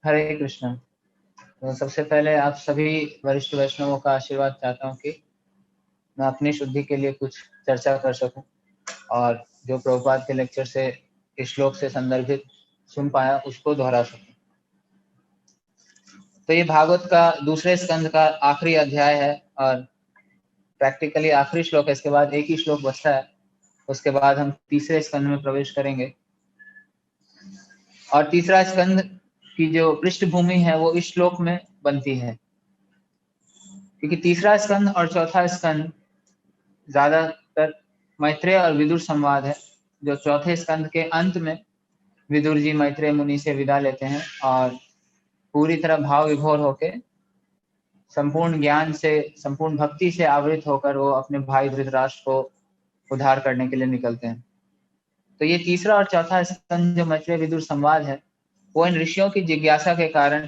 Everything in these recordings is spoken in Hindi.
हरे कृष्ण। तो सबसे पहले आप सभी वरिष्ठ वैष्णवों का आशीर्वाद चाहता हूँ कि मैं अपनी शुद्धि के लिए कुछ चर्चा कर सकूं और जो प्रभुपाद के लेक्चर से इस श्लोक से संदर्भित सुन पाया उसको दोहरा सकूं। तो ये भागवत का दूसरे स्कंद का आखिरी अध्याय है और प्रैक्टिकली आखिरी श्लोक है। इसके बाद एक ही श्लोक बचता है, उसके बाद हम तीसरे स्कंद में प्रवेश करेंगे। और तीसरा स्कंद की जो पृष्ठभूमि है वो इस श्लोक में बनती है, क्योंकि तीसरा स्कंद और चौथा स्कंद ज्यादातर मैत्रेय और विदुर संवाद है। जो चौथे स्कंद के अंत में विदुर जी मैत्रेय मुनि से विदा लेते हैं और पूरी तरह भाव विभोर होके संपूर्ण ज्ञान से, संपूर्ण भक्ति से आवृत होकर वो अपने भाई धृतराष्ट्र को उद्धार करने के लिए निकलते हैं। तो ये तीसरा और चौथा स्कंद जो मैत्रेय विदुर संवाद है वो इन ऋषियों की जिज्ञासा के कारण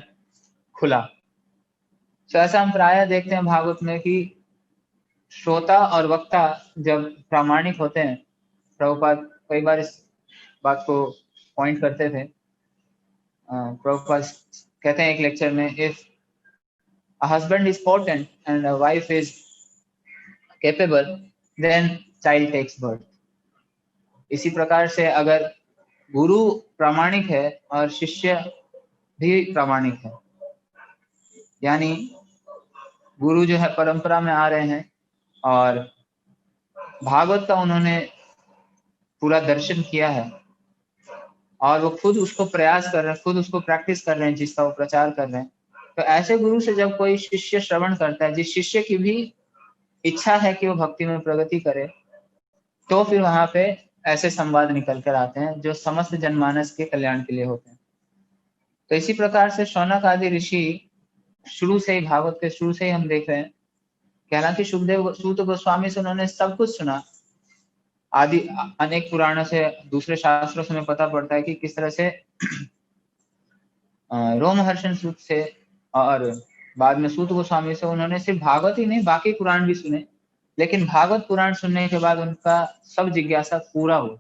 खुला। तो ऐसा हम प्रायः देखते हैं भागवत में कि श्रोता और वक्ता जब प्रामाणिक होते हैं, प्रभुपाद कई बार इस बात को पॉइंट करते थे। प्रभुपाद कहते हैं एक लेक्चर में, if a husband is potent and a wife is capable, then child takes birth. इसी प्रकार से अगर गुरु प्रामाणिक है और शिष्य भी प्रामाणिक है, यानी गुरु जो है परंपरा में आ रहे हैं और भागवत का उन्होंने पूरा दर्शन किया है और वो खुद उसको प्रयास कर रहे हैं, खुद उसको प्रैक्टिस कर रहे हैं, जिसका वो प्रचार कर रहे हैं। तो ऐसे गुरु से जब कोई शिष्य श्रवण करता है, जिस शिष्य की भी इच्छा है कि वो भक्ति में प्रगति करे, तो फिर वहां पे ऐसे संवाद निकल कर आते हैं जो समस्त जनमानस के कल्याण के लिए होते हैं। तो इसी प्रकार से शौनक आदि ऋषि शुरू से ही, भागवत के शुरू से ही हम देख रहे हैं कि हालांकि सुखदेव सूत गोस्वामी से उन्होंने सब कुछ सुना, आदि अनेक पुराणों से, दूसरे शास्त्रों से हमें पता पड़ता है कि किस तरह से रोमहर्षण सूत से और बाद में सूत गोस्वामी से उन्होंने सिर्फ भागवत ही नहीं बाकी पुराण भी सुने, लेकिन भागवत पुराण सुनने के बाद उनका सब जिज्ञासा पूरा हुआ।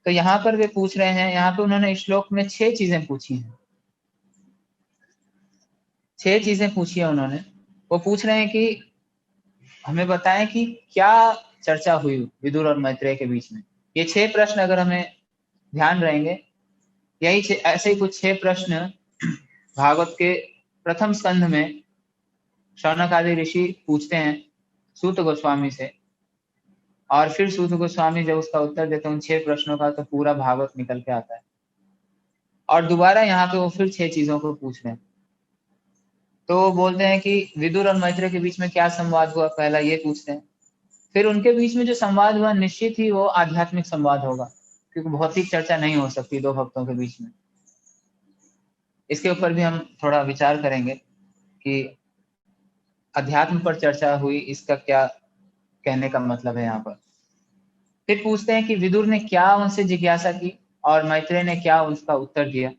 तो यहाँ पर वे पूछ रहे हैं, यहाँ पे उन्होंने इस श्लोक में 6 चीजें पूछी हैं। 6 चीजें पूछी है उन्होंने। वो पूछ रहे हैं कि हमें बताएं कि क्या चर्चा हुई विदुर और मैत्रेय के बीच में। ये 6 प्रश्न अगर हमें ध्यान रहेंगे, यही ऐसे ही कुछ 6 प्रश्न भागवत के प्रथम स्कंध में शौनक आदि ऋषि पूछते हैं सूत गोस्वामी से, और फिर सूत गोस्वामी जब उसका उत्तर देते हैं उन 6 प्रश्नों का, तो पूरा भागवत निकल के आता है। और दोबारा यहाँ पे वो फिर 6 चीजों को पूछ रहे हैं। तो वो बोलते हैं कि विदुर और मैत्रेय के बीच में क्या संवाद हुआ, पहला ये पूछते हैं। फिर उनके बीच में जो संवाद हुआ निश्चित ही वो आध्यात्मिक संवाद होगा, क्योंकि भौतिक चर्चा नहीं हो सकती दो भक्तों के बीच में। इसके ऊपर भी हम थोड़ा विचार करेंगे कि अध्यात्म पर चर्चा हुई, इसका क्या कहने का मतलब है यहाँ पर। फिर पूछते हैं कि विदुर ने क्या उनसे जिज्ञासा की और मैत्रेय ने क्या उसका उत्तर दिया,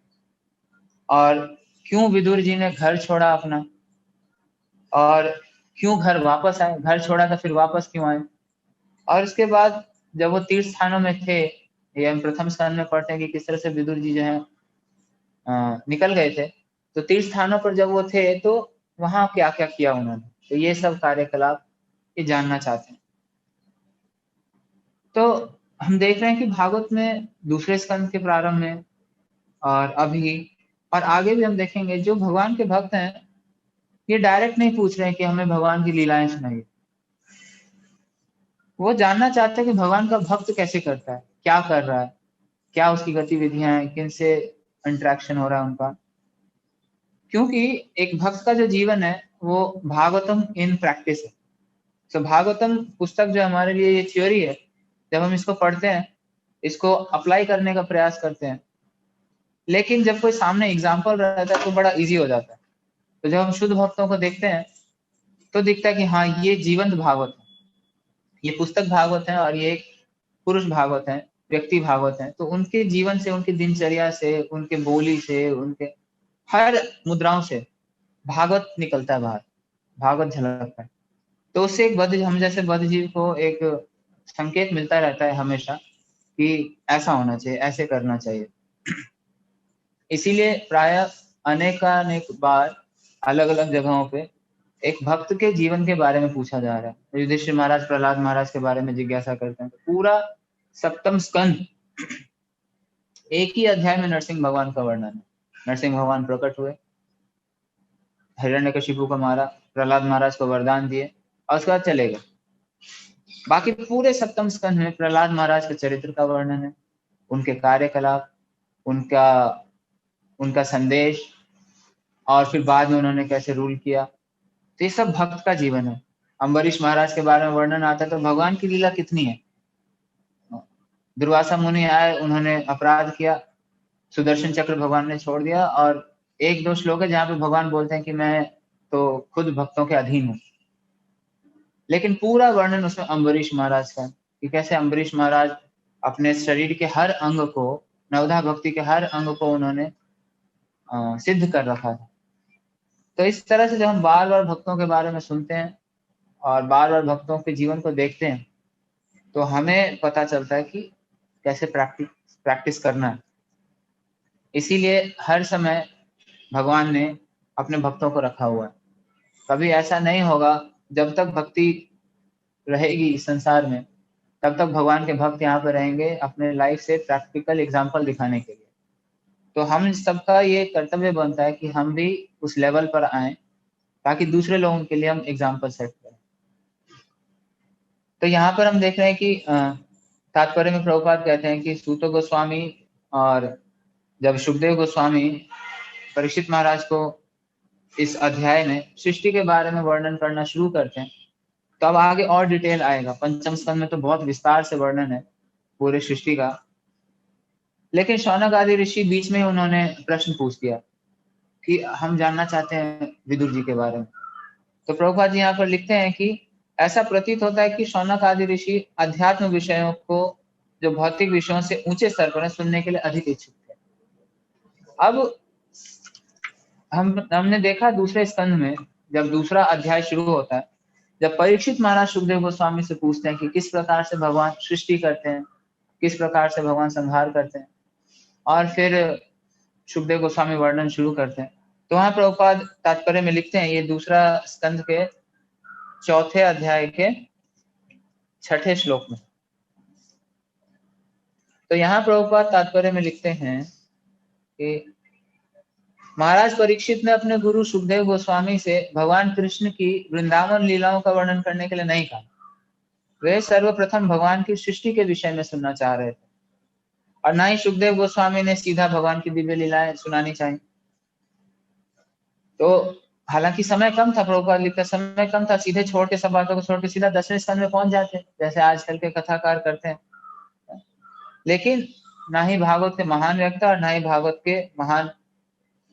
और क्यों विदुर जी ने घर छोड़ा अपना, और क्यों घर वापस आए, घर छोड़ा तो फिर वापस क्यों आए। और इसके बाद जब वो तीर्थ स्थानों में थे, ये हम प्रथम स्थान में पढ़ते हैं कि किस तरह से विदुर जी जो है निकल गए थे, तो तीर्थ स्थानों पर जब वो थे तो वहां क्या क्या किया उन्होंने, तो ये सब कार्यकलाप ये जानना चाहते हैं। तो हम देख रहे हैं कि भागवत में दूसरे स्कंद के प्रारंभ में और अभी और आगे भी हम देखेंगे, जो भगवान के भक्त हैं ये डायरेक्ट नहीं पूछ रहे हैं कि हमें भगवान की लीलाएं सुनाइए। वो जानना चाहते हैं कि भगवान का भक्त कैसे करता है, क्या कर रहा है, क्या उसकी गतिविधियां हैं, किन से इंटरेक्शन हो रहा है उनका। क्योंकि एक भक्त का जो जीवन है वो भागवतम इन प्रैक्टिस है। तो भागवतम पुस्तक जो हमारे लिए ये थ्योरी है, जब हम इसको पढ़ते हैं, इसको अप्लाई करने का प्रयास करते हैं, लेकिन जब कोई सामने एग्जाम्पल रहता है तो बड़ा इजी हो जाता है। तो जब हम शुद्ध भक्तों को देखते हैं तो दिखता है कि हाँ, ये जीवंत भागवत है, ये पुस्तक भागवत है और ये एक पुरुष भागवत है, व्यक्ति भागवत है। तो उनके जीवन से, उनकी दिनचर्या से, उनके बोली से, उनके हर मुद्राओं से भागवत निकलता है बाहर, भागवत झलकता है। तो उससे एक बद्ध, हम जैसे बद्ध जीव को एक संकेत मिलता रहता है हमेशा कि ऐसा होना चाहिए, ऐसे करना चाहिए। इसीलिए प्राय अनेकानेक बार अलग अलग जगहों पे एक भक्त के जीवन के बारे में पूछा जा रहा है। युधिष्ठिर महाराज प्रहलाद महाराज के बारे में जिज्ञासा करते हैं। पूरा सप्तम स्कंद एक ही अध्याय में नरसिंह भगवान का वर्णन है। नरसिंह भगवान प्रकट हुए, हिरण्यकशिपु को मारा, प्रहलाद महाराज को वरदान दिए और उसके बाद चले गए। बाकी पूरे सप्तम स्कंद में प्रहलाद महाराज के चरित्र का वर्णन है, उनके कार्यकलाप, उनका संदेश और फिर बाद में उन्होंने कैसे रूल किया। तो ये सब भक्त का जीवन है। अम्बरीश महाराज के बारे में वर्णन आता है तो भगवान की लीला कितनी है। दुर्वासा मुनि आए, उन्होंने अपराध किया, सुदर्शन चक्र भगवान ने छोड़ दिया और एक दो श्लोक है जहाँ पे भगवान बोलते हैं कि मैं तो खुद भक्तों के अधीन हूँ। लेकिन पूरा वर्णन उसमें अम्बरीश महाराज का कि कैसे अम्बरीश महाराज अपने शरीर के हर अंग को, नवधा भक्ति के हर अंग को उन्होंने सिद्ध कर रखा था। तो इस तरह से जब हम बार बार भक्तों के बारे में सुनते हैं और बार बार भक्तों के जीवन को देखते हैं तो हमें पता चलता है कि कैसे प्रैक्टिस करना है। इसीलिए हर समय भगवान ने अपने भक्तों को रखा हुआ है। कभी ऐसा नहीं होगा, जब तक भक्ति रहेगी इस संसार में तब तक भगवान के भक्त यहाँ पे रहेंगे अपने लाइफ से प्रैक्टिकल एग्जाम्पल दिखाने के लिए। तो हम सबका ये कर्तव्य बनता है कि हम भी उस लेवल पर आए ताकि दूसरे लोगों के लिए हम एग्जाम्पल सेट करें। तो यहाँ पर हम देख रहे हैं कि तात्पर्य में प्रभुपाद कहते हैं कि सूत गोस्वामी और जब शुकदेव गोस्वामी परीक्षित महाराज को इस अध्याय में सृष्टि के बारे में वर्णन करना शुरू करते हैं तो अब आगे और डिटेल आएगा। पंचम स्कंद में तो बहुत विस्तार से वर्णन है पूरे सृष्टि का, लेकिन शौनक आदि ऋषि बीच में उन्होंने प्रश्न पूछ दिया कि हम जानना चाहते हैं विदुर जी के बारे में। तो प्रभुपाद जी यहाँ पर लिखते हैं कि ऐसा प्रतीत होता है कि शौनक आदि ऋषि अध्यात्म विषयों को जो भौतिक विषयों से ऊंचे स्तर पर सुनने के लिए अधिक इच्छुक थे। अब हमने देखा दूसरे स्कंद में जब दूसरा अध्याय शुरू होता है, जब परीक्षित महाराज सुखदेव गोस्वामी से पूछते हैं कि किस प्रकार से भगवान सृष्टि करते हैं, किस प्रकार से भगवान संहार करते हैं, और फिर सुखदेव गोस्वामी वर्णन शुरू करते हैं। तो वहां प्रभुपाद तात्पर्य में लिखते हैं, ये दूसरा स्कंद के चौथे अध्याय के 6ठे श्लोक में। तो यहाँ प्रभुपाद तात्पर्य में लिखते हैं कि महाराज परीक्षित ने अपने गुरु सुखदेव गोस्वामी से भगवान कृष्ण की वृंदावन लीलाओं का वर्णन करने के लिए नहीं कहा। वे सर्वप्रथम भगवान की सृष्टि के विषय में सुनना चाह रहे थे और ना ही सुखदेव गोस्वामी ने सीधा भगवान की दिव्य लीलाएं सुनानी चाहिए। तो हालांकि समय कम था, प्रभुपाद लिखते समय कम था, सीधे छोड़ के सब बातों को छोड़ के सीधा 10वें स्कंद में पहुंच जाते जैसे आजकल के कथाकार करते हैं। लेकिन ना ही भागवत के महान व्यक्ता और ना ही भागवत के महान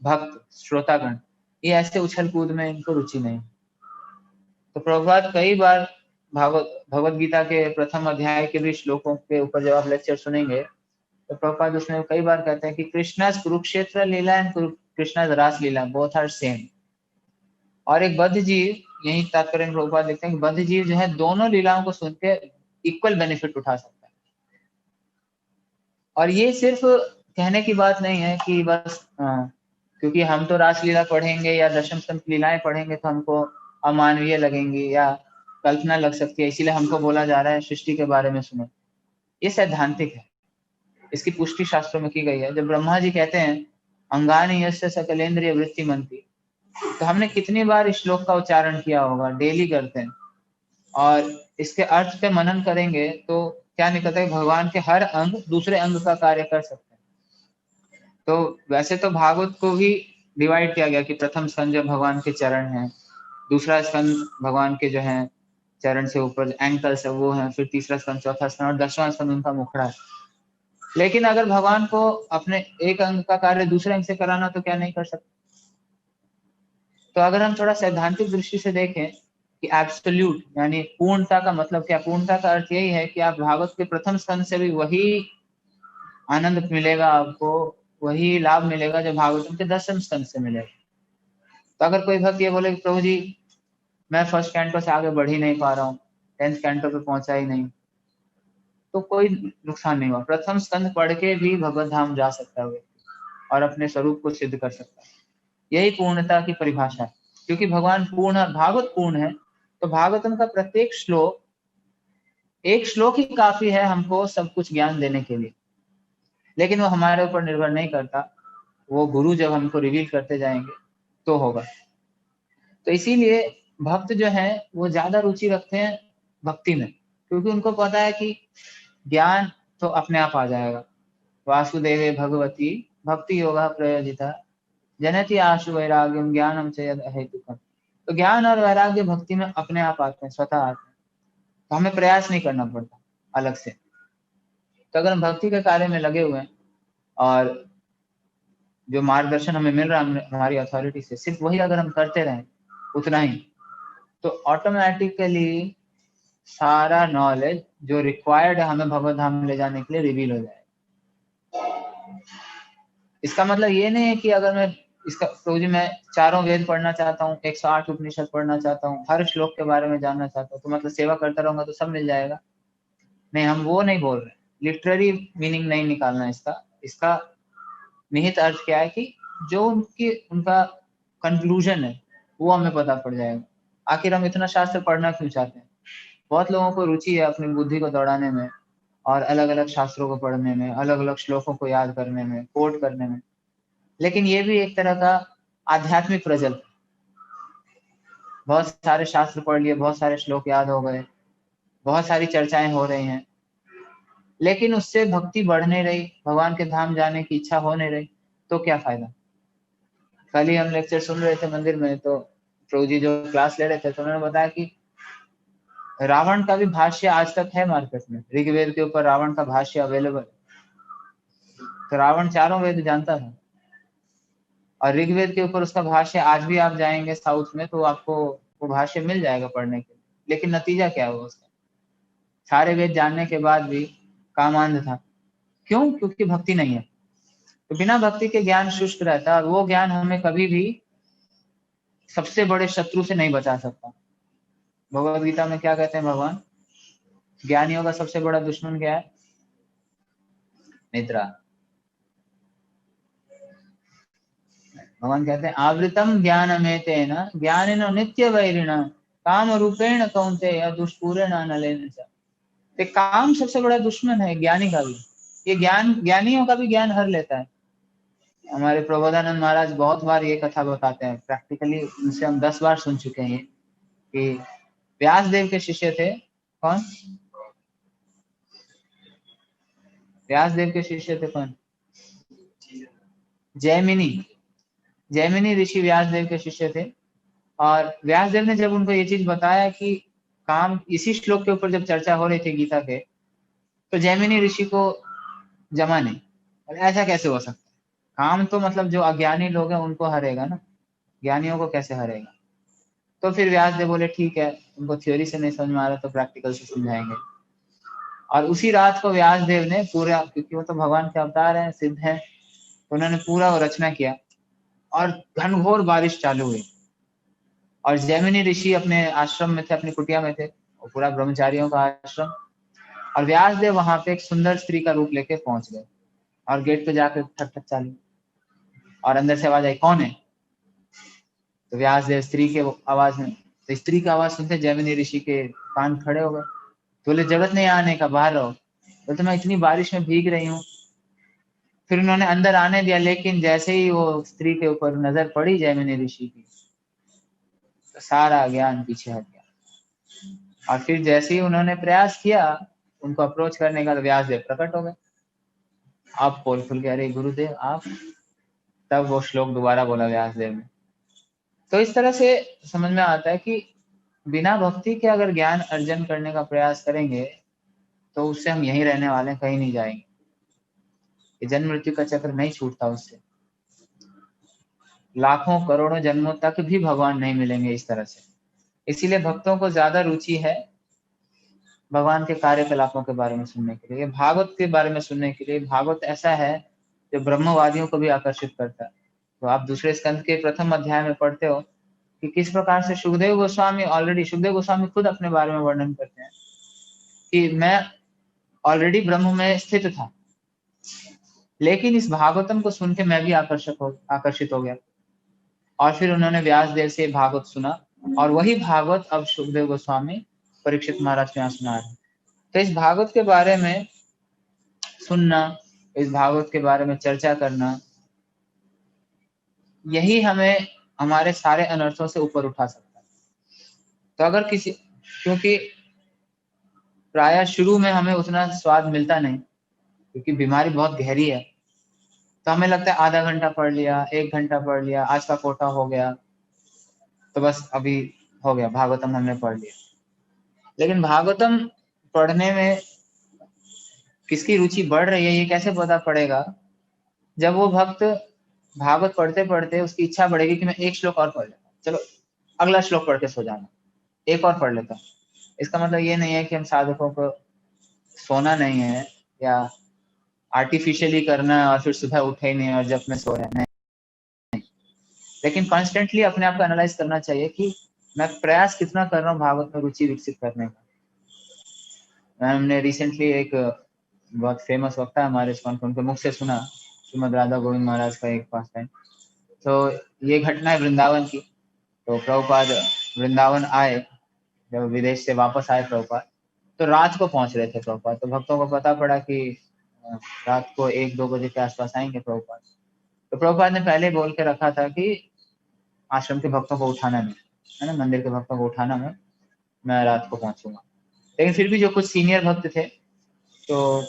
भक्त श्रोतागण ये ऐसे उछल कूद में इनको रुचि नहीं। तो प्रभुपाद कई बार भगवत गीता के प्रथम अध्याय के भी श्लोकों के ऊपर जब आप लेक्चर सुनेंगे तो प्रभुपाद उसमें कई बार कहते हैं कि कृष्णा's कुरुक्षेत्र लीला एंड कृष्णा's रास लीला बोथ आर सेम। और एक बद्ध जीव, यही तात्पर्य में प्रभुपाद लिखते हैं कि बद्ध जीव जो है दोनों लीलाओं को सुन के इक्वल बेनिफिट उठा सकता है। और ये सिर्फ कहने की बात नहीं है कि बस क्योंकि हम तो रासलीला पढ़ेंगे या दशम स्कंद लीलाएं पढ़ेंगे तो हमको अमानवीय लगेंगी या कल्पना लग सकती है, इसीलिए हमको बोला जा रहा है सृष्टि के बारे में सुनो। ये सैद्धांतिक है, इसकी पुष्टि शास्त्रों में की गई है। जब ब्रह्मा जी कहते हैं अंगानि यस्य सकलेन्द्रिय वृत्ति मंती, तो हमने कितनी बार इस श्लोक का उच्चारण किया होगा, डेली करते हैं और इसके अर्थ पे मनन करेंगे तो क्या निकलता है, भगवान के हर अंग दूसरे अंग का कार्य कर सकते हैं। तो वैसे तो भागवत को भी डिवाइड किया गया कि प्रथम स्कंद जो भगवान के चरण हैं, दूसरा स्कंद भगवान के जो है चरण से ऊपर एंकल्स है वो है, फिर तीसरा स्कंद, चौथा स्कंद और 10वां स्कंद उनका मुखड़ा है। लेकिन अगर भगवान को अपने एक अंग का कार्य दूसरे अंग से कराना तो क्या नहीं कर सकते। तो अगर हम थोड़ा सैद्धांतिक दृष्टि से देखें कि एब्सोल्यूट यानी पूर्णता का मतलब क्या, पूर्णता का अर्थ यही है कि आप भागवत के प्रथम स्कंद से भी वही आनंद मिलेगा, आपको वही लाभ मिलेगा जो भागवतम के 10वें स्कंद से मिलेगा। तो अगर कोई भक्त ये बोले कि प्रभु जी मैं फर्स्ट कैंटो से आगे बढ़ ही नहीं पा रहा हूँ, 10th कैंटो पे पहुंचा ही नहीं, तो कोई नुकसान नहीं हुआ, प्रथम स्कंद पढ़ के भी भगवत धाम जा सकता है। और अपने स्वरूप को सिद्ध कर सकता है। यही पूर्णता की परिभाषा है, क्योंकि भगवान पूर्ण और भागवत पूर्ण है, तो भागवतम का प्रत्येक श्लोक, एक श्लोक ही काफी है हमको सब कुछ ज्ञान देने के लिए, लेकिन वो हमारे ऊपर निर्भर नहीं करता, वो गुरु जब हमको रिवील करते जाएंगे तो होगा। तो इसीलिए भक्त जो है वो ज्यादा रुचि रखते हैं भक्ति में, क्योंकि उनको पता है कि ज्ञान तो अपने आप आ जाएगा। वासुदेवे भगवती भक्ति योगा प्रयोजिता जनति आशु वैराग्यम ज्ञानम च यद अहेतुकम्। तो ज्ञान और वैराग्य भक्ति में अपने आप आते हैं, स्वतः आते हैं, तो हमें प्रयास नहीं करना पड़ता अलग से। तो अगर हम भक्ति के कार्य में लगे हुए हैं और जो मार्गदर्शन हमें मिल रहा है हमारी अथॉरिटी से, सिर्फ वही अगर हम करते रहें उतना ही, तो ऑटोमेटिकली सारा नॉलेज जो रिक्वायर्ड है हमें भगवत धाम ले जाने के लिए रिवील हो जाएगा। इसका मतलब ये नहीं है कि अगर मैं इसका तो जी मैं चारों वेद पढ़ना चाहता हूँ, 108 उपनिषद पढ़ना चाहता हूँ, हर श्लोक के बारे में जानना चाहता हूँ, तो मतलब सेवा करता रहूंगा तो सब मिल जाएगा। नहीं, हम वो नहीं बोल रहे, लिटररी मीनिंग नहीं निकालना इसका। इसका निहित अर्थ क्या है कि जो उनका कंक्लूजन है वो हमें पता पड़ जाएगा। आखिर हम इतना शास्त्र पढ़ना क्यों चाहते हैं? बहुत लोगों को रुचि है अपनी बुद्धि को दौड़ाने में और अलग अलग शास्त्रों को पढ़ने में, अलग अलग श्लोकों को याद करने में, कोट करने में, लेकिन ये भी एक तरह का आध्यात्मिक प्रजल। बहुत सारे शास्त्र पढ़ लिए, बहुत सारे श्लोक याद हो गए, बहुत सारी चर्चाएं हो रही हैं, लेकिन उससे भक्ति बढ़ नहीं रही, भगवान के धाम जाने की इच्छा हो नहीं रही, तो क्या फायदा? कल ही हम लेक्चर सुन रहे थे मंदिर में, तो प्रभु जी जो क्लास ले रहे थे तो उन्होंने बताया कि रावण का भी भाष्य आज तक है मार्केट में, ऋग्वेद के ऊपर रावण का भाष्य अवेलेबल। तो रावण चारों वेद जानता था और ऋग्वेद के ऊपर उसका भाष्य आज भी आप जाएंगे साउथ में तो आपको वो भाष्य मिल जाएगा पढ़ने के लिए। लेकिन नतीजा क्या हुआ उसका? सारे वेद जानने के बाद भी कामांध था। क्यों? क्योंकि भक्ति नहीं है। तो बिना भक्ति के ज्ञान शुष्क रहता है और वो ज्ञान हमें कभी भी सबसे बड़े शत्रु से नहीं बचा सकता। भगवद गीता में क्या कहते हैं भगवान? ज्ञानियों का सबसे बड़ा दुश्मन क्या है? निद्रा। भगवान कहते हैं आवृतम ज्ञानमेतेन ज्ञानिनो नित्य वैरिण काम रूपेण कौन्तेय दुष्पूरेण नलेन च। तो काम सबसे बड़ा दुश्मन है ज्ञानी का भी। ये ज्ञान ज्ञानियों का भी ज्ञान हर लेता है। हमारे प्रबोधानंद महाराज बहुत बार ये कथा बताते हैं, प्रैक्टिकली उनसे हम 10 बार सुन चुके हैं कि व्यास देव के शिष्य थे। कौन? व्यास देव के शिष्य थे कौन? जैमिनी। जैमिनी ऋषि व्यास देव के शिष्य थे और व्यास देव ने जब उनको ये चीज बताया कि काम, इसी श्लोक के ऊपर जब चर्चा हो रही थी गीता के, तो जैमिनी ऋषि को जमा नहीं, और ऐसा कैसे हो सकता है? काम तो मतलब जो अज्ञानी लोग हैं उनको हरेगा ना, ज्ञानियों को कैसे हरेगा? तो फिर व्यास देव बोले ठीक है, उनको थ्योरी से नहीं समझ में आ रहा तो प्रैक्टिकल से समझाएंगे। और उसी रात को व्यास देव ने पूरा, क्योंकि वो तो भगवान के अवतार हैं, सिद्ध है, तो उन्होंने पूरा वो रचना किया और घनघोर बारिश चालू हुई। और जैमिनी ऋषि अपने आश्रम में थे, अपनी कुटिया में थे, और पूरा ब्रह्मचारियों का आश्रम, और व्यास देव वहां पे एक सुंदर स्त्री का रूप लेके पहुंच गए और गेट पे जाकर ठक ठक चालू, और अंदर से आवाज आई कौन है? तो व्यास देव स्त्री के आवाज में, तो स्त्री की आवाज सुनते जैमिनी ऋषि के कान खड़े हो गए। तो बोले जगत नहीं आने का, बाहर रहो। बोलते मैं इतनी बारिश में भीग रही हूँ। फिर उन्होंने अंदर आने दिया, लेकिन जैसे ही वो स्त्री के ऊपर नजर पड़ी जैमिनी ऋषि की, तो सारा ज्ञान पीछे हट गया। और फिर जैसे ही उन्होंने प्रयास किया उनको अप्रोच करने का, तो व्यास देव प्रकट हो गए। आप पोल खुल के, अरे गुरुदेव आप। तब वो श्लोक दोबारा बोला व्यास देव ने। तो इस तरह से समझ में आता है कि बिना भक्ति के अगर ज्ञान अर्जन करने का प्रयास करेंगे तो उससे हम यहीं रहने वाले हैं, कहीं नहीं जाएंगे। ये जन्म मृत्यु का चक्र नहीं छूटता उससे। लाखों करोड़ों जन्मों तक भी भगवान नहीं मिलेंगे इस तरह से। इसीलिए भक्तों को ज्यादा रुचि है भगवान के कार्यकलापों के बारे में सुनने के लिए, भागवत के बारे में सुनने के लिए। भागवत ऐसा है जो ब्रह्मवादियों को भी आकर्षित करता है। तो आप दूसरे स्कंद के प्रथम अध्याय में पढ़ते हो कि किस प्रकार से सुखदेव गोस्वामी, ऑलरेडी सुखदेव गोस्वामी खुद अपने बारे में वर्णन करते हैं कि मैं ऑलरेडी ब्रह्म में स्थित था, लेकिन इस भागवतम को सुन के मैं भी आकर्षित हो गया, और फिर उन्होंने व्यास देव से भागवत सुना, और वही भागवत अब सुखदेव गोस्वामी परीक्षित महाराज के यहाँ सुना रहे हैं। तो इस भागवत के बारे में सुनना, इस भागवत के बारे में चर्चा करना, यही हमें हमारे सारे अनर्थों से ऊपर उठा सकता है। तो अगर किसी, क्योंकि प्रायः शुरू में हमें उतना स्वाद मिलता नहीं, क्योंकि बीमारी बहुत गहरी है, तो हमें लगता है आधा घंटा पढ़ लिया, 1 घंटा पढ़ लिया, आज का कोटा हो गया, तो बस अभी हो गया, भागवतम हमने पढ़ लिया। लेकिन भागवतम पढ़ने में किसकी रुचि बढ़ रही है ये कैसे पता पड़ेगा? जब वो भक्त भागवत पढ़ते पढ़ते उसकी इच्छा बढ़ेगी कि मैं एक श्लोक और पढ़ लेता हूँ, चलो अगला श्लोक पढ़ के सो जाना, एक और पढ़ लेता हूँ। इसका मतलब ये नहीं है कि हम साधकों को सोना नहीं है या आर्टिफिशियली करना है और फिर सुबह उठे ही नहीं और जब में सो रहे हैं, नहीं। लेकिन कॉन्स्टेंटली अपने आप को एनालाइज करना चाहिए कि मैं प्रयास कितना कर रहा हूँ भागवत में रुचि विकसित करने का। हमने रिसेंटली एक बहुत फेमस वक्ता है हमारे इस्कॉन, उनके मुख से सुना, श्रीमद राधा गोविंद महाराज का एक पास टाइम। तो ये घटना है वृंदावन की। तो प्रभुपाद वृंदावन आए, जब विदेश से वापस आए प्रभुपाद, तो रात को पहुंच रहे थे प्रभुपाद। तो भक्तों को पता पड़ा कि रात को 1-2 बजे के आसपास आएंगे प्रभुपाद। तो प्रभुपाद ने पहले बोल के रखा था कि आश्रम के भक्तों को उठाना नहीं, है ना, मंदिर के भक्तों को उठाना मैं रात को पहुंचूंगा। लेकिन फिर भी जो कुछ सीनियर भक्त थे, तो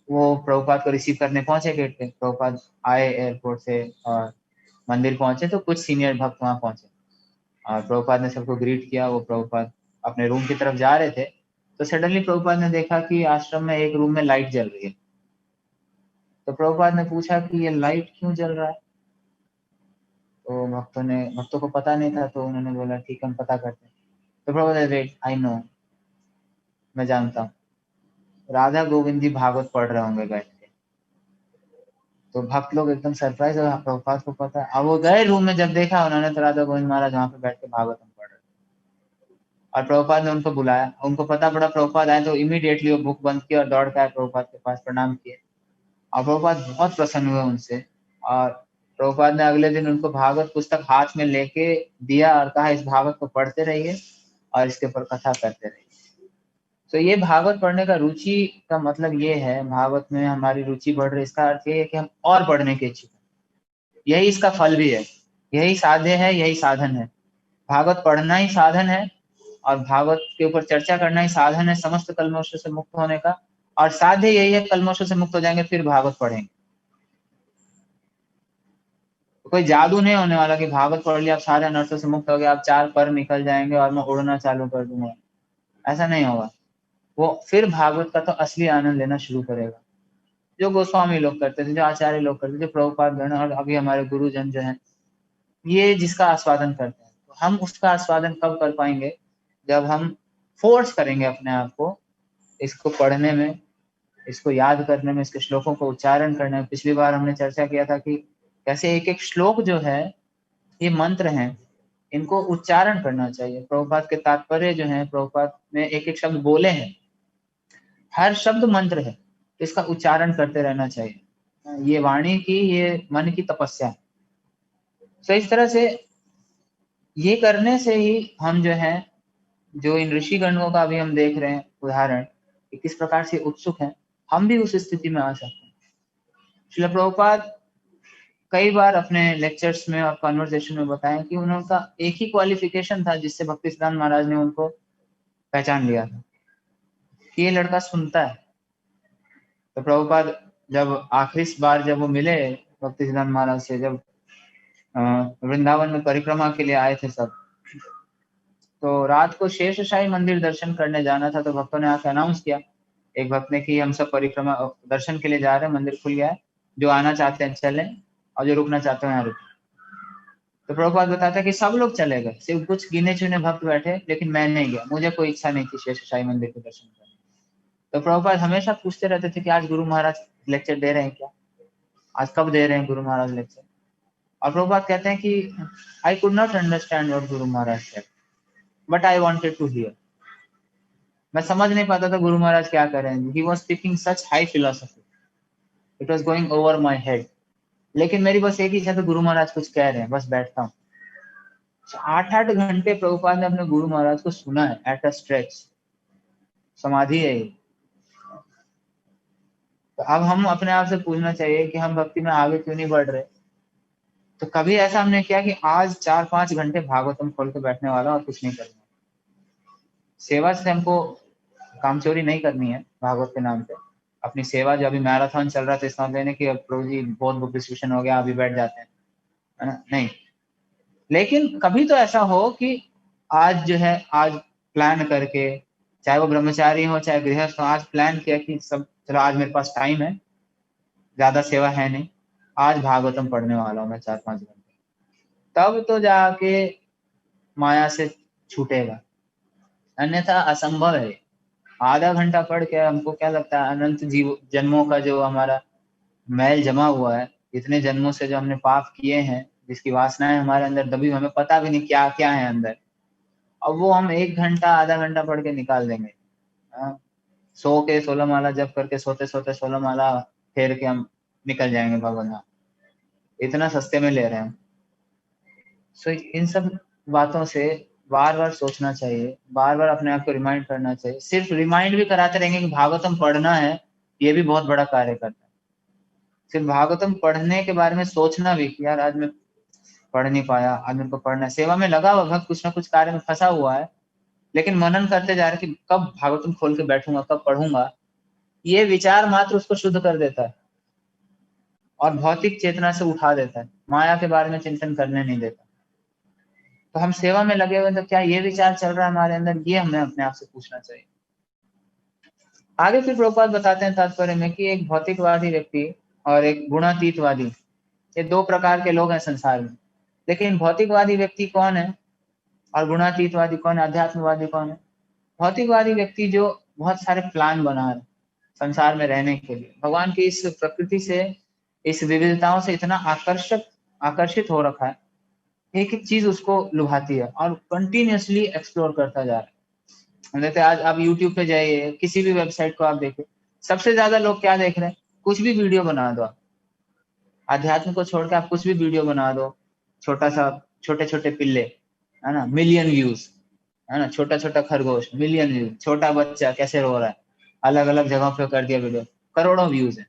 वो प्रभुपाद को रिसीव करने पहुंचे गेट पे। प्रभुपाद आए एयरपोर्ट से और मंदिर पहुंचे, तो कुछ सीनियर भक्त वहां पहुंचे और प्रभुपाद ने सबको ग्रीट किया। वो प्रभुपाद अपने रूम की तरफ जा रहे थे, तो सडनली प्रभुपाद ने देखा कि आश्रम में एक रूम में लाइट जल रही है। तो प्रभुपाद ने पूछा कि ये लाइट क्यों जल रहा है? तो भक्तों को पता नहीं था, तो उन्होंने बोला ठीक हम पता करते हैं। तो प्रभुपाद, वेट, आई नो, मैं जानता हूँ, राधा गोविंद जी भागवत पढ़ रहे होंगे बैठ के। तो भक्त लोग एकदम सरप्राइज हो, प्रभुपाद को पता है। अब वो गए रूम में, जब देखा उन्होंने तो राधा गोविंद महाराज वहां पे बैठ के भागवतम पढ़ रहे। और प्रभुपाद ने उनको बुलाया, उनको पता पड़ा प्रभुपाद आए, तो इमीडिएटली वो बुक बंद की और दौड़ के आए प्रभुपाद के पास, प्रणाम किए। और प्रभुपाद बहुत प्रसन्न हुए उनसे, और प्रभुपाद ने अगले दिन उनको भागवत पुस्तक हाथ में लेके दिया और कहा इस भागवत को पढ़ते रहिए और इसके ऊपर कथा करते रहिए। तो ये भागवत पढ़ने का रुचि का मतलब ये है, भागवत में हमारी रुचि बढ़ रही है, इसका अर्थ ये है कि हम और पढ़ने के इच्छुक हैं। यही इसका फल भी है, यही साध्य है, यही साधन है। भागवत पढ़ना ही साधन है, और भागवत के ऊपर चर्चा करना ही साधन है समस्त कल्मोशों से मुक्त होने का। और साध्य यही है, कल्मोशों से मुक्त हो जाएंगे फिर भागवत पढ़ेंगे। तो कोई जादू नहीं होने वाला कि भागवत पढ़ लिया आप सारे अनर्थों से मुक्त हो गए, आप 4 पर निकल जाएंगे और मैं उड़ना चालू कर दूंगा, ऐसा नहीं होगा। वो फिर भागवत का तो असली आनंद लेना शुरू करेगा, जो गोस्वामी लोग करते थे, जो आचार्य लोग करते थे, जो प्रभुपाद गण और अभी हमारे गुरुजन जो हैं, ये जिसका आस्वादन करते हैं। तो हम उसका आस्वादन कब कर पाएंगे? जब हम फोर्स करेंगे अपने आप को इसको पढ़ने में, इसको याद करने में, इसके श्लोकों को उच्चारण करने में। पिछली बार हमने चर्चा किया था कि कैसे एक एक श्लोक जो है, ये मंत्र हैं, इनको उच्चारण करना चाहिए। प्रभुपाद के तात्पर्य जो है, प्रभुपाद ने एक एक शब्द बोले हैं, हर शब्द मंत्र है, तो इसका उच्चारण करते रहना चाहिए। ये वाणी की, ये मन की तपस्या है। तो इस तरह से ये करने से ही हम जो है, जो इन ऋषिगणों का अभी हम देख रहे हैं उदाहरण कि किस प्रकार से उत्सुक हैं, हम भी उस स्थिति में आ सकते हैं। श्रील प्रभुपाद कई बार अपने लेक्चर्स में और कॉन्वर्सेशन में बताएं कि उनका एक ही क्वालिफिकेशन था जिससे भक्तिसिद्धांत महाराज ने उनको पहचान लिया था कि ये लड़का सुनता है। तो प्रभुपाद जब आखिरी बार जब वो मिले भक्तिसिद्धांत महाराज से, जब वृंदावन में परिक्रमा के लिए आए थे सब, तो रात को शेषशाही मंदिर दर्शन करने जाना था। तो भक्तों ने आके अनाउंस किया, एक भक्त ने, कि हम सब परिक्रमा दर्शन के लिए जा रहे हैं, मंदिर खुल गया है, जो आना चाहते हैं चलें और जो रुकना चाहते हैं यहाँ रुकें। तो प्रभुपाद बताता है कि सब लोग चले गए, सिर्फ कुछ गिने चुने भक्त बैठे, लेकिन मैं नहीं गया, मुझे कोई इच्छा नहीं थी शेषशाही मंदिर के दर्शन करने। तो प्रभुपाद हमेशा पूछते रहते थे कि आज गुरु महाराज लेक्चर दे रहे हैं क्या, आज कब दे रहे हैं गुरु महाराज लेक्चर। और प्रभुपाद कहते हैं कि I could not understand what guru Maharaj said, but I wanted to hear. मैं समझ नहीं पाता था गुरु महाराज क्या कर रहे हैं। He was speaking such high philosophy, it was going over my head. लेकिन मेरी बस एक ही इच्छा था, गुरु महाराज कुछ कह रहे हैं, बस बैठता हूँ। 8-8 घंटे प्रभुपाद ने अपने गुरु महाराज को सुना है एट अ स्ट्रेच। समाधि है ये। तो अब हम अपने आप से पूछना चाहिए कि हम भक्ति में आगे क्यों नहीं बढ़ रहे। तो कभी ऐसा हमने किया कि आज 4-5 घंटे भागवतम खोल के बैठने वाला और कुछ नहीं करना। सेवा से हमको कामचोरी नहीं करनी है भागवत के नाम पे। अपनी सेवा, जो अभी मैराथन चल रहा था, इसका लेने की प्रभु जी बहुत बुक डिस्ट्रीब्यूशन हो गया, अभी बैठ जाते हैं, है ना? नहीं, लेकिन कभी तो ऐसा हो कि आज जो है, आज प्लान करके, चाहे वो ब्रह्मचारी हो चाहे गृहस्थ हो, आज प्लान किया कि सब चलो आज मेरे पास टाइम है, ज्यादा सेवा है नहीं, आज भागवतम पढ़ने वाला हूँ मैं 4-5 घंटे, तब तो जाके माया से छूटेगा, अन्यथा असंभव है। आधा घंटा पढ़ के हमको क्या लगता है, अनंत जीव जन्मों का जो हमारा मैल जमा हुआ है, इतने जन्मों से जो हमने पाप किए हैं, जिसकी वासनाएं हमारे अंदर दबी, हमें पता भी नहीं क्या क्या है अंदर, अब वो हम 1 घंटा आधा घंटा पढ़ के निकाल देंगे। सो के 16 माला जप करके सोते सोते 16 माला फेर के हम निकल जाएंगे भगवान, इतना सस्ते में ले रहे हैं। सो इन सब बातों से बार बार सोचना चाहिए, बार बार अपने आप को रिमाइंड करना चाहिए। सिर्फ रिमाइंड भी कराते रहेंगे कि भागवतम पढ़ना है, ये भी बहुत बड़ा कार्य करता है। सिर्फ भागवतम पढ़ने के बारे में सोचना भी कि यार आज मैं पढ़ नहीं पाया, आज मेरे को पढ़ना है। सेवा में लगा हुआ भक्त कुछ ना कुछ कार्य में फंसा हुआ है, लेकिन मनन करते जा रहे कि कब भागवतम खोल के बैठूंगा, कब पढ़ूंगा, ये विचार मात्र उसको शुद्ध कर देता है और भौतिक चेतना से उठा देता है, माया के बारे में चिंतन करने नहीं देता। तो हम सेवा में लगे हुए तो क्या ये विचार चल रहा है हमारे अंदर, ये हमें अपने आप से पूछना चाहिए। आगे फिर प्रभुपाद बताते हैं तात्पर्य में कि एक भौतिकवादी व्यक्ति और एक गुणातीतवादी, ये 2 प्रकार के लोग हैं संसार में। लेकिन भौतिकवादी व्यक्ति कौन है और गुणातीतवादी कौन है, अध्यात्मवादी कौन है? भौतिकवादी व्यक्ति जो बहुत सारे प्लान बना रहे संसार में रहने के लिए, भगवान की इस प्रकृति से, इस विविधताओं से इतना आकर्षित हो रखा है, एक एक चीज उसको लुभाती है और कंटिन्यूअसली एक्सप्लोर करता जा रहा है। जैसे आज आप YouTube पे जाइए, किसी भी वेबसाइट को आप देखिए, सबसे ज्यादा लोग क्या देख रहे हैं, कुछ भी वीडियो बना दो आप, अध्यात्म को छोड़ के आप कुछ भी वीडियो बना दो, छोटा सा, छोटे छोटे पिल्ले, है ना, मिलियन व्यूज, है ना, छोटा छोटा खरगोश, मिलियन व्यूज, छोटा बच्चा कैसे रो रहा है, अलग अलग जगहों पे कर दिया वीडियो, करोड़ों व्यूज है।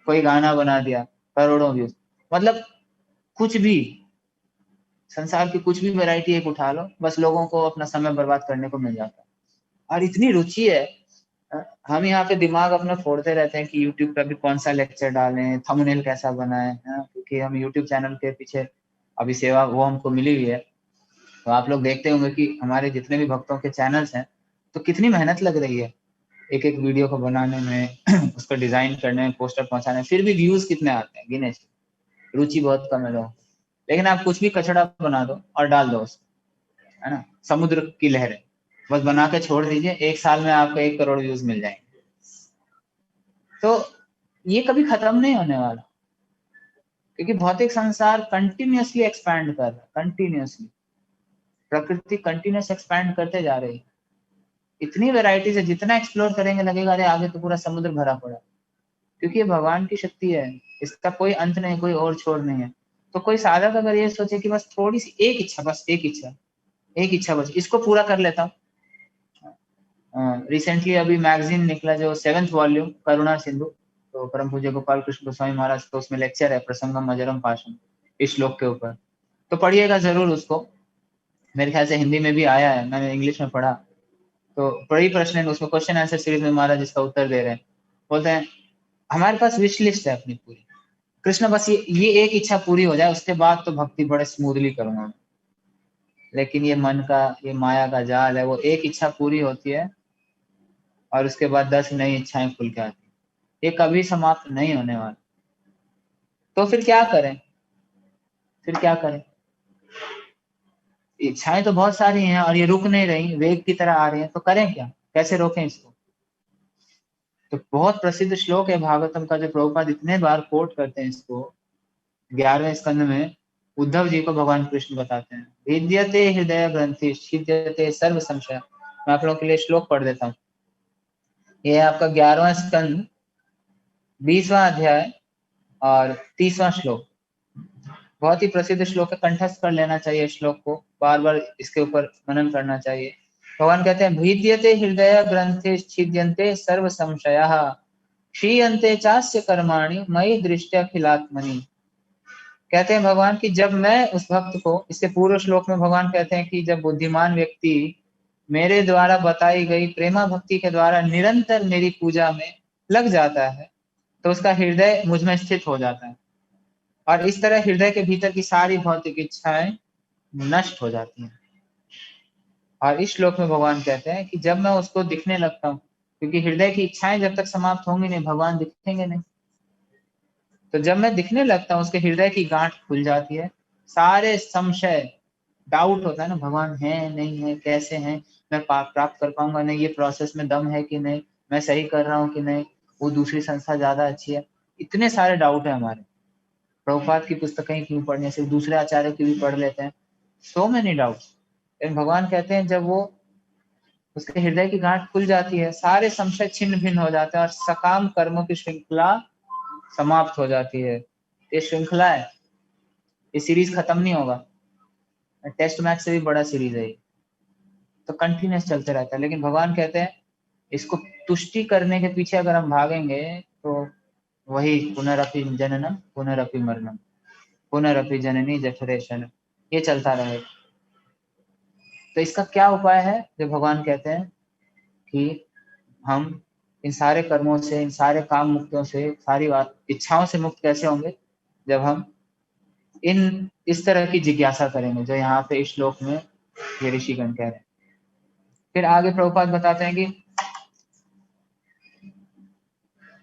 कोई गाना बना दिया, करोड़ों व्यूज। मतलब कुछ भी, संसार की कुछ भी वैरायटी एक उठा लो, बस लोगों को अपना समय बर्बाद करने को मिल जाता है। और इतनी रुचि है, हम यहाँ पे दिमाग अपना फोड़ते रहते हैं कि YouTube पे भी कौन सा लेक्चर डालें, थंबनेल कैसा बनाएं, क्योंकि हम YouTube चैनल के पीछे अभी सेवा वो हमको मिली हुई है। तो आप लोग देखते होंगे कि हमारे जितने भी भक्तों के चैनल्स हैं, तो कितनी मेहनत लग रही है एक एक वीडियो को बनाने में उसको डिजाइन करने में, पोस्टर पहुंचाने में, फिर भी व्यूज कितने आते हैं गिने। रुचि बहुत कम है लोगों। लेकिन आप कुछ भी कचड़ा बना दो और डाल दो उसको, है ना, समुद्र की लहरें, बस बना के छोड़ दीजिए, 1 साल में आपको 1 करोड़ व्यूज मिल जाएंगे। तो ये कभी खत्म नहीं होने वाला, क्योंकि भौतिक संसार कंटिन्यूअसली एक्सपैंड कर रहा है, कंटिन्यूअसली प्रकृति कंटिन्यूअस एक्सपैंड करते जा रही है। इतनी वैरायटी है, जितना एक्सप्लोर करेंगे लगेगा अरे आगे तो पूरा समुद्र भरा पड़ा, क्योंकि ये भगवान की शक्ति है, इसका कोई अंत नहीं, कोई और छोर नहीं है। तो कोई साधक अगर ये सोचे कि बस थोड़ी सी एक इच्छा, बस एक इच्छा बस, इसको पूरा कर लेता हूँ। रिसेंटली अभी मैगजीन निकला जो 7th वॉल्यूम करुणा सिंधु, तो परम पूज्य गोपाल कृष्ण गोस्वामी महाराज, तो उसमें लेक्चर है प्रसंगम अजरम पाशम, इस श्लोक के ऊपर, तो पढ़िएगा जरूर उसको। मेरे ख्याल से हिंदी में भी आया है, मैंने इंग्लिश में पढ़ा। तो बड़ी प्रश्न है उसमें, क्वेश्चन आंसर सीरीज में महाराज इसका उत्तर दे रहे हैं। बोलते हैं हमारे पास विश लिस्ट है अपनी पूरी, कृष्ण बस ये एक इच्छा पूरी हो जाए, उसके बाद तो भक्ति बड़े स्मूथली करूंगा। लेकिन ये मन का, ये माया का जाल है, वो एक इच्छा पूरी होती है और उसके बाद 10 नई इच्छाएं खुल के आती है, ये कभी समाप्त नहीं होने वाला। तो फिर क्या करें, फिर क्या करें? इच्छाएं तो बहुत सारी हैं और ये रुक नहीं रही, वेग की तरह आ रही हैं, तो करें क्या, कैसे रोकें इसको? तो बहुत प्रसिद्ध श्लोक है भागवतम का, जो प्रभुपाद इतने बार कोट करते हैं इसको, 11वें स्कंद में उद्धव जी को भगवान कृष्ण बताते हैं, विद्यते हृदय ग्रंथि छिद्यते सर्व संशय। मैं आप लोगों के लिए श्लोक पढ़ देता हूँ। ये आपका 11वां स्कंद 20वां अध्याय और 30वां श्लोक बहुत ही प्रसिद्ध श्लोक है, कंठस्थ कर लेना चाहिए श्लोक को, बार बार इसके ऊपर मनन करना चाहिए। भगवान कहते हैं भीद्यते हृदय ग्रंथे छिद्यन्ते सर्व संशयाः क्षीयन्ते चास्य कर्माणि मयि दृष्ट्या खिलात्मनि। कहते हैं भगवान कि जब मैं उस भक्त को, इससे पूर्व श्लोक में भगवान कहते हैं कि जब बुद्धिमान व्यक्ति मेरे द्वारा बताई गई प्रेमा भक्ति के द्वारा निरंतर मेरी पूजा में लग जाता है तो उसका हृदय मुझ में स्थित हो जाता है और इस तरह हृदय के भीतर की सारी भौतिक इच्छाएं नष्ट हो जाती हैं। और इस श्लोक में भगवान कहते हैं कि जब मैं उसको दिखने लगता हूँ, क्योंकि हृदय की इच्छाएं जब तक समाप्त होंगी नहीं भगवान दिखेंगे नहीं, तो जब मैं दिखने लगता हूँ उसके हृदय की गांठ खुल जाती है, सारे संशय, डाउट होता है ना, भगवान है नहीं है, कैसे हैं, मैं प्राप्त कर पाऊंगा नहीं, ये प्रोसेस में दम है कि नहीं, मैं सही कर रहा हूँ कि नहीं, वो दूसरी संस्था ज्यादा अच्छी है, इतने सारे डाउट है हमारे। प्रभुपाद की पुस्तकें क्यों पढ़ने, सिर्फ दूसरे आचार्य की भी पढ़ लेते हैं, सो मेनी डाउट्स। लेकिन भगवान कहते हैं जब वो उसके हृदय की गांठ खुल जाती है, सारे संशय छिन्न भिन्न हो जाते हैं और सकाम कर्मों की श्रृंखला समाप्त हो जाती है। ये श्रृंखला है, ये सीरीज खत्म नहीं होगा, टेस्ट मैच से भी बड़ा सीरीज है ये, तो कंटिन्यूस चलते रहता है। लेकिन भगवान कहते हैं इसको तुष्टि करने के पीछे अगर हम भागेंगे तो वही पुनरअपि जननम पुनरअपि मरणम पुनरअपि जननी जठरे शयनम, ये चलता रहेगा। तो इसका क्या उपाय है? जो भगवान कहते हैं कि हम इन सारे कर्मों से, इन सारे काम मुक्तों से, सारी इच्छाओं से मुक्त कैसे होंगे? जब हम इस तरह की जिज्ञासा करेंगे जो यहाँ पे इस श्लोक में ये ऋषिगण कह रहे हैं। फिर आगे प्रभुपाद बताते हैं कि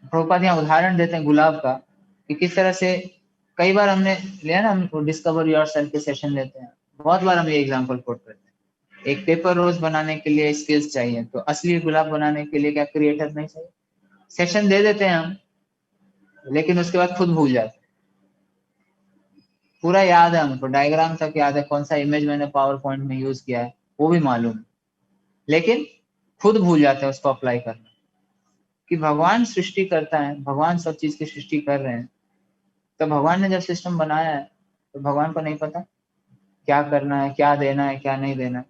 प्रभुपाद यहाँ उदाहरण देते हैं गुलाब का, कि किस तरह से कई बार हमने लिया ना, हम डिस्कवर योरसेल्फ के सेशन लेते हैं, बहुत बार हम ये एग्जांपल कोट करते हैं। एक पेपर रोज बनाने के लिए स्किल्स चाहिए, तो असली गुलाब बनाने के लिए क्या क्रिएटर नहीं चाहिए? सेशन दे देते हैं हम, लेकिन उसके बाद खुद भूल जाते हैं। पूरा याद है हमको, डायग्राम तक याद है, कौन सा इमेज मैंने पावर पॉइंट में यूज किया है वो भी मालूम है, लेकिन खुद भूल जाते हैं उसको अप्लाई करना। कि भगवान सृष्टि करता है, भगवान सब चीज की सृष्टि कर रहे हैं, तो भगवान ने जब सिस्टम बनाया है तो भगवान को नहीं पता क्या करना है, क्या देना है, क्या नहीं देना है।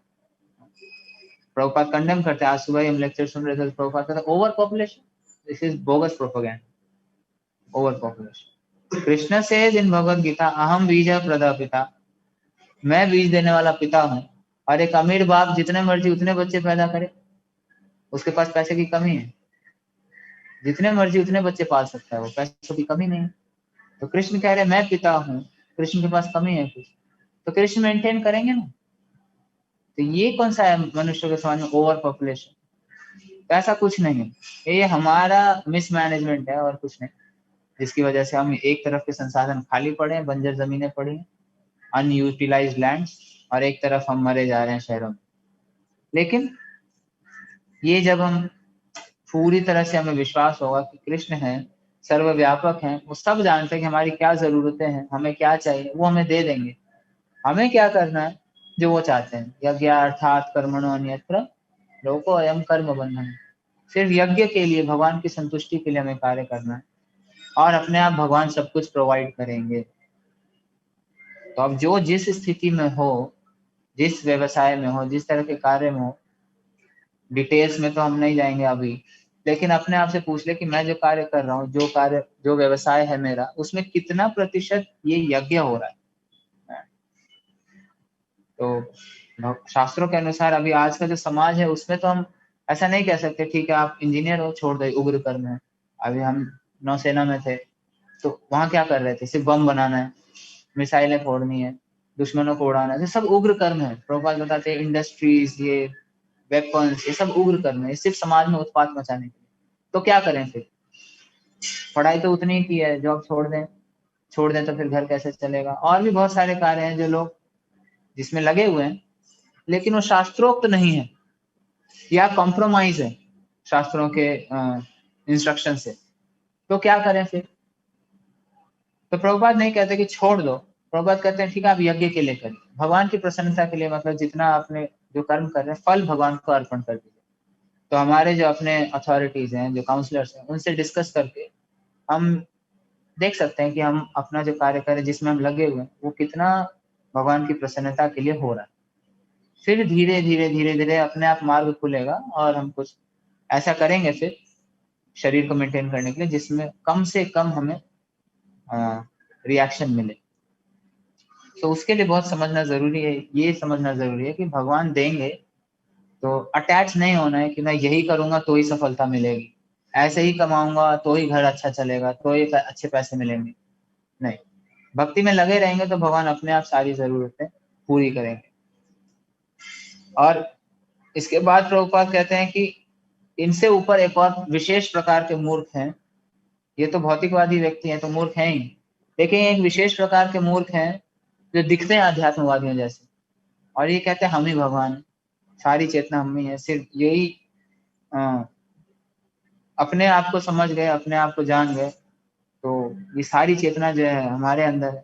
प्रभुपाद कंडेम करते हैं, आज सुबह हम लेक्चर सुन रहे थे, प्रभुपाद कहते हैं over population, this is bogus propaganda, over population. Krishna says in Bhagavad Gita अहम बीज प्रदा पिता, मैं बीज देने वाला पिता हूँ। और एक अमीर बाप जितने मर्जी उतने बच्चे पैदा करे, उसके पास पैसे की कमी है, जितने मर्जी उतने बच्चे पाल सकता है, वो पैसों की कमी नहीं है। तो कृष्ण कह रहे मैं पिता हूँ, कृष्ण के पास कमी है कुछ, तो कृष्ण मेंटेन करेंगे ना। तो ये कौन सा है मनुष्य के समाज में ओवर पॉपुलेशन? तो ऐसा कुछ नहीं है, ये हमारा मिसमैनेजमेंट है और कुछ नहीं, जिसकी वजह से हम एक तरफ के संसाधन खाली पड़े हैं, बंजर जमीनें पड़ी हैं, अनयूटिलाइज्ड लैंड्स, और एक तरफ हम मरे जा रहे हैं शहरों में। लेकिन ये जब हम पूरी तरह से हमें विश्वास होगा कि कृष्ण है, सर्वव्यापक हैं, वो सब जानते हैं कि हमारी क्या जरूरतें हैं, हमें क्या चाहिए, वो हमें दे देंगे। हमें क्या करना है? जो वो चाहते हैं, यज्ञ अर्थात कर्मणो अन्यत्र लोको अयम कर्म बंधन, सिर्फ यज्ञ के लिए, भगवान की संतुष्टि के लिए हमें कार्य करना है, और अपने आप भगवान सब कुछ प्रोवाइड करेंगे। तो अब जो जिस स्थिति में हो, जिस व्यवसाय में हो, जिस तरह के कार्य में हो, डिटेल्स में तो हम नहीं जाएंगे अभी, लेकिन अपने आप से पूछ ले कि मैं जो कार्य कर रहा हूँ, जो कार्य, जो व्यवसाय है मेरा, उसमें कितना प्रतिशत ये यज्ञ हो रहा है। तो शास्त्रों के अनुसार अभी आज का जो समाज है उसमें तो हम ऐसा नहीं कह सकते ठीक है आप इंजीनियर हो, छोड़ दो उग्र कर्म है। अभी हम नौसेना में थे तो वहां क्या कर रहे थे? सिर्फ बम बनाना है, मिसाइलें फोड़नी है, दुश्मनों को उड़ाना है, सब उग्र कर्म है। प्रभुपाद बताते हैं इंडस्ट्रीज, ये वेपन्स, ये सब उग्र कर्म है, सिर्फ समाज में उत्पात मचाने के लिए। तो क्या करें फिर? पढ़ाई तो उतनी ही की है, जॉब छोड़ दें तो फिर घर कैसे चलेगा? और भी बहुत सारे कार्य हैं जो लोग जिसमें लगे हुए हैं, लेकिन वो शास्त्रोक्त नहीं है या कॉम्प्रोमाइज है शास्त्रों के इंस्ट्रक्शन से। तो क्या करें फिर? तो प्रभुपाद नहीं कहते कि छोड़ दो, प्रभुपाद कहते हैं ठीक है आप यज्ञ के लिए करें, भगवान की प्रसन्नता के लिए, मतलब जितना आपने जो कर्म कर रहे हैं फल भगवान को अर्पण कर दीजिए। तो हमारे जो अपने अथॉरिटीज हैं, जो काउंसलर्स हैं, उनसे डिस्कस करके हम देख सकते हैं कि हम अपना जो कार्य करें, जिसमें हम लगे हुए हैं, वो कितना भगवान की प्रसन्नता के लिए हो रहा है। फिर धीरे धीरे धीरे धीरे अपने आप मार्ग खुलेगा और हम कुछ ऐसा करेंगे फिर शरीर को मेंटेन करने के लिए जिसमें कम से कम हमें रिएक्शन मिले। तो उसके लिए बहुत समझना जरूरी है, ये समझना जरूरी है कि भगवान देंगे तो अटैच नहीं होना है कि मैं यही करूंगा तो ही सफलता मिलेगी, ऐसे ही कमाऊंगा तो ही घर अच्छा चलेगा, तो ही अच्छे पैसे मिलेंगे। नहीं, भक्ति में लगे रहेंगे तो भगवान अपने आप सारी जरूरतें पूरी करेंगे। और इसके बाद प्रभुपाद कहते हैं कि इनसे ऊपर एक और विशेष प्रकार के मूर्ख हैं। ये तो भौतिकवादी व्यक्ति हैं तो मूर्ख हैं ही, लेकिन एक विशेष प्रकार के मूर्ख हैं जो दिखते हैं अध्यात्मवादियों जैसे, और ये कहते हैं हम ही भगवान हैं, सारी चेतना हम ही है। सिर्फ यही अपने आप को समझ गए, अपने आप को जान गए, तो ये सारी चेतना जो है हमारे अंदर है।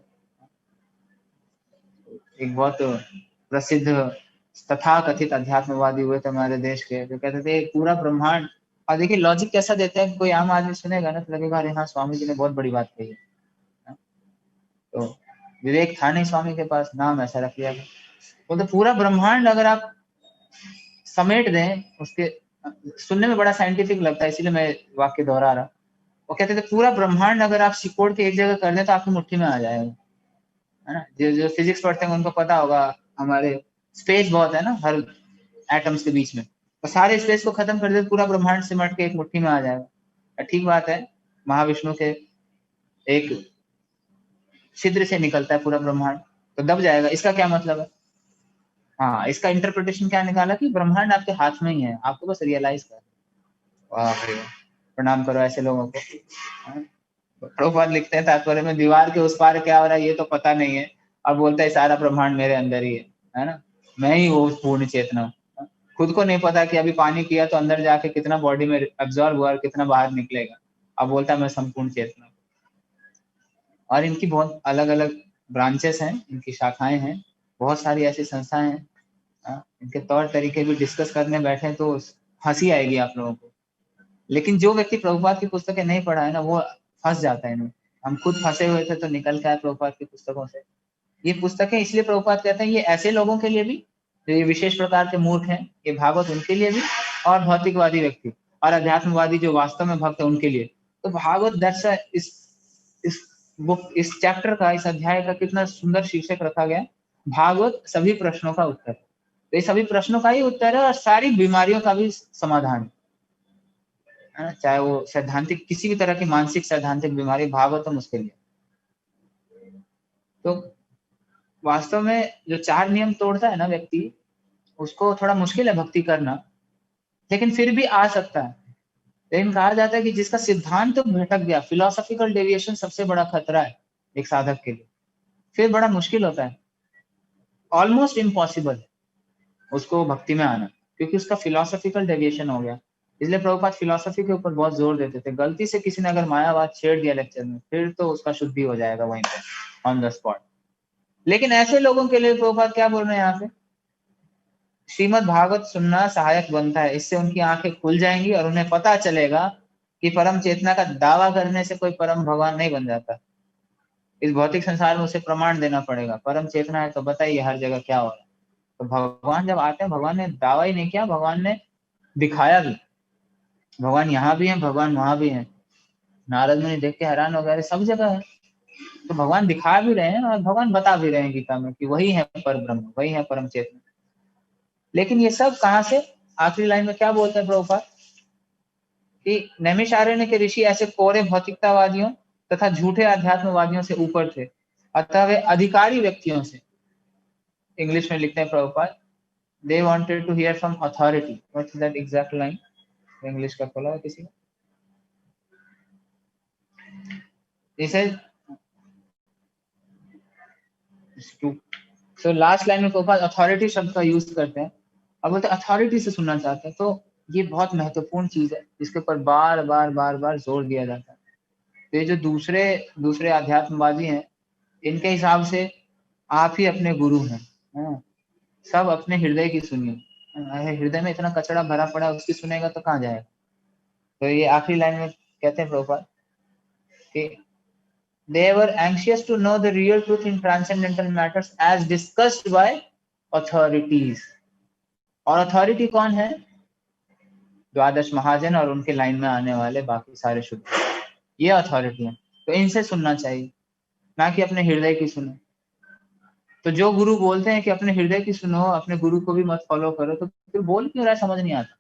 एक बहुत प्रसिद्ध तथा कथित अध्यात्मवादी हुए थे हमारे देश के, जो कहते थे पूरा ब्रह्मांड, और देखिए लॉजिक कैसा देते हैं, कोई आम आदमी सुनेगा ना तो लगेगा अरे हाँ स्वामी जी ने बहुत बड़ी बात कही है। तो विवेक था नहीं स्वामी के पास, नाम ऐसा रख लिया। वो तो पूरा ब्रह्मांड अगर आप समेट दें, उसके सुनने में बड़ा साइंटिफिक लगता है इसीलिए मैं वाक्य दोहरा रहा। वो कहते थे पूरा ब्रह्मांड अगर आप सिकोड़ के एक जगह कर दें तो आपकी मुट्ठी में आ जाएगा, है ना। जो फिजिक्स पढ़ते हैं उनको पता होगा, हमारे स्पेस बहुत है ना हर एटम्स के बीच में, तो सारे स्पेस को खत्म कर दे पूरा ब्रह्मांड सिमट के एक मुट्ठी में आ जाएगा। ठीक बात है, महाविष्णु के एक छिद्र से निकलता है पूरा ब्रह्मांड, तो दब जाएगा, इसका क्या मतलब है। हाँ, इसका इंटरप्रिटेशन क्या निकाला कि ब्रह्मांड आपके हाथ में ही है, आपको बस रियलाइज कर। वाह भाई, प्रणाम करो ऐसे लोगों को। प्रभुपाद लिखते हैं तात्पर्य में, दीवार के उस पार क्या हो रहा है ये तो पता नहीं है, और बोलता है सारा ब्रह्मांड मेरे अंदर ही है ना, मैं ही वो पूर्ण चेतना हूँ। खुद को नहीं पता कि अभी पानी पिया तो अंदर जाके कितना बॉडी में एब्जॉर्ब हुआ और कितना बाहर निकलेगा, अब बोलता है मैं संपूर्ण चेतना। और इनकी बहुत अलग अलग ब्रांचेस हैं, इनकी शाखाएं हैं, बहुत सारी ऐसी संस्थाएं हैं। इनके तौर तरीके भी डिस्कस करने बैठे तो हंसी आएगी आप लोगों को। लेकिन जो व्यक्ति प्रभुपाद की पुस्तकें नहीं पढ़ा है ना, वो फंस जाता है इनमें। हम खुद फंसे हुए थे तो निकल के आए प्रभुपाद की पुस्तकों से। ये पुस्तकें इसलिए प्रभुपाद कहते हैं ये ऐसे लोगों के लिए भी जो ये विशेष प्रकार के मूर्ख हैं, ये भागवत उनके लिए भी, और भौतिकवादी व्यक्ति और अध्यात्मवादी जो वास्तव में भक्त है उनके लिए। तो भागवत दैट्स इस बुक, इस चैप्टर का, इस अध्याय का कितना सुंदर शीर्षक रखा गया, भागवत सभी प्रश्नों का उत्तर। तो ये सभी प्रश्नों का ही उत्तर है और सारी बीमारियों का भी समाधान है, चाहे वो सैद्धांतिक किसी भी तरह की मानसिक सैद्धांतिक बीमारी, भागवतम उसके लिए। तो वास्तव में जो 4 नियम तोड़ता है ना व्यक्ति, उसको थोड़ा मुश्किल है भक्ति करना, लेकिन फिर भी आ सकता है। लेकिन कहा जाता है कि जिसका सिद्धांत तो भटक गया, फिलोसॉफिकल डेविएशन सबसे बड़ा खतरा है एक साधक के लिए, फिर बड़ा मुश्किल होता है, ऑलमोस्ट इम्पॉसिबल उसको भक्ति में आना, क्योंकि उसका फिलोसॉफिकल डेविएशन हो गया। इसलिए प्रभुपाद फिलोसफी के ऊपर बहुत जोर देते थे। गलती से किसी ने अगर मायावाद छेड़ दिया लेक्चर में, फिर तो उसका शुद्धि हो जाएगा वहीं पे ऑन द स्पॉट। लेकिन ऐसे लोगों के लिए प्रभुपाद क्या बोल रहे हैं यहाँ पे, श्रीमद् भागवत सुनना सहायक बनता है, इससे उनकी आंखें खुल जाएंगी और उन्हें पता चलेगा कि परम चेतना का दावा करने से कोई परम भगवान नहीं बन जाता। इस भौतिक संसार में उसे प्रमाण देना पड़ेगा, परम चेतना है तो बताइए हर जगह क्या हो रहा है। तो भगवान जब आते हैं, भगवान ने दावा ही नहीं किया, भगवान ने दिखाया भी। भगवान यहाँ भी है, भगवान वहां भी है। नारद मुनि देख के हैरान हो गए, सब जगह है। तो भगवान दिखा भी रहे हैं और भगवान बता भी रहे हैं गीता में कि वही है पर ब्रह्म, वही है परम चेतना। लेकिन ये सब कहाँ से, आखिरी लाइन में क्या बोलते हैं प्रभुपाद कि नैमिषारण्य के ऋषि ऐसे कोरे भौतिकतावादियों तथा झूठे अध्यात्मवादियों से ऊपर थे, अतः वे अधिकारी व्यक्तियों से, इंग्लिश में लिखते हैं Prabhupada, they wanted to hear from authority. What's that exact line? English का खोला है किसी ने? इसे तो लास्ट लाइन में प्रभुपाद अथॉरिटी शब्द का यूज करते हैं, अब बोलते अथॉरिटी से सुनना चाहते हैं। तो ये बहुत महत्वपूर्ण चीज है जिसके ऊपर बार बार बार बार जोर दिया जाता है। तो ये जो दूसरे दूसरे अध्यात्मवादी हैं, इनके हिसाब से आप ही अपने गुरु हैं, सब अपने हृदय की सुनिए। हृदय में इतना कचरा भरा पड़ा है, उसकी सुनेगा तो कहाँ जाएगा। तो ये आखिरी लाइन में कहते हैं प्रभुपाद कि They were anxious to know the real truth in transcendental matters as discussed by authorities. और अथॉरिटी कौन है? द्वादश महाजन और उनके लाइन में आने वाले बाकी सारे शुद्ध, ये अथॉरिटी है। तो इनसे सुनना चाहिए, ना कि अपने हृदय की सुनो। तो जो गुरु बोलते हैं कि अपने हृदय की सुनो, अपने गुरु को भी मत फॉलो करो, तो फिर बोल क्यों रहा है समझ नहीं आता।